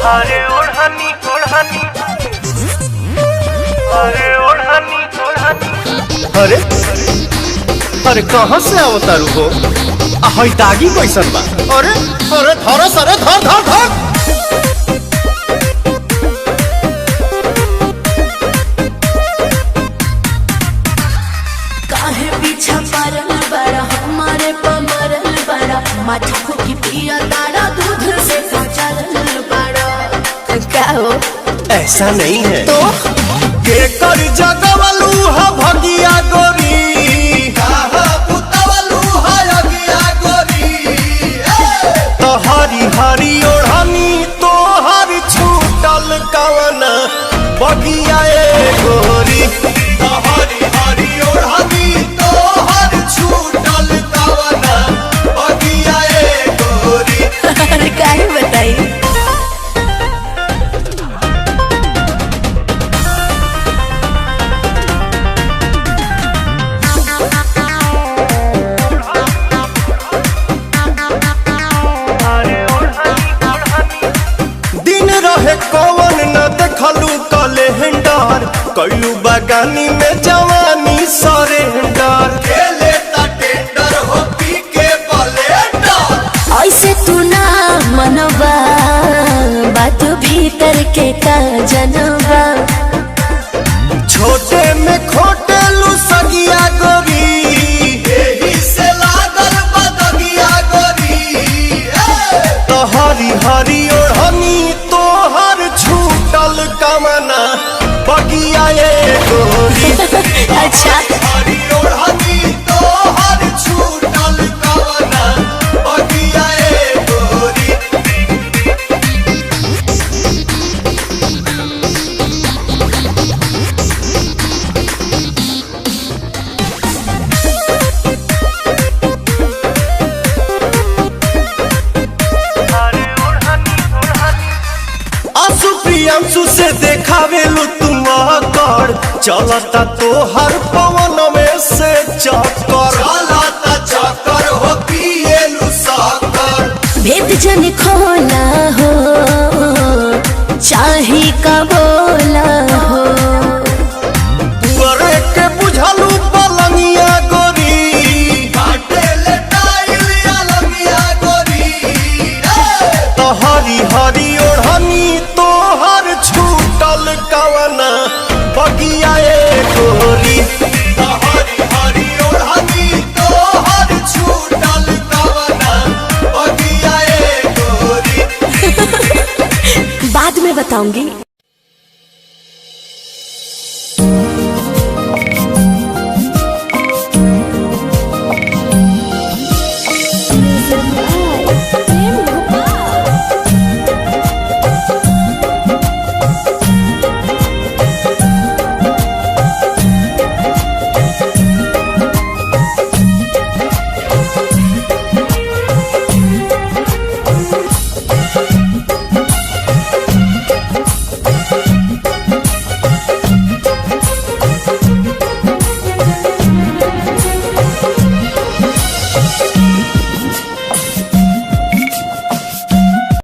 अरे ओढ़नी ओढ़नी, अरे ओढ़नी ओढ़नी। अरे अरे कहाँ से आओ तारू हो? हई दागी कैसन बा? अरे अरे धर सरे धर धर धर। काहे पीछा पड़ल बड़ा हमारे पमरल बड़ा मटकू की पिया तारा दूध से चलल बड़ा। क्या हो? ऐसा नहीं है तो के कर जगवलू हा भगिया गोरी, काहा पुतवलू हा अगिया गोरी। तो हरी हरी ओढ़नी तो हरी छूटल कवन बगिया ए गोरी। तो हरी हरी ओढ़नी तो हरी छूटल कवन बगिया ए गोरी। अरे काहे बताई? कौन न देखलू कैलेंडर, कैलू बगानी में जवानी सरेंडर। खेले ता टेंडर हो पी के ब्लेंडर। ऐसे तू ना मनवा बात भीतर के का जनवा। छोटे में खोटे लू सगिया गोरी, एही से लागल बदगिया गोरी। तो हरी हरी ओढ़नी तो हर छूटल कमना बगिया ए गोरी। अच्छा हरी ओढ़नी तो हर छूटल कमना बगिया ए गोरी। प्रियांशु से देखावेलू तुम कर, चलता तो हर पवन में से चक्कर। चलता चक्कर हो पिएलू साकर। भेद जन खोना हो चाहे कब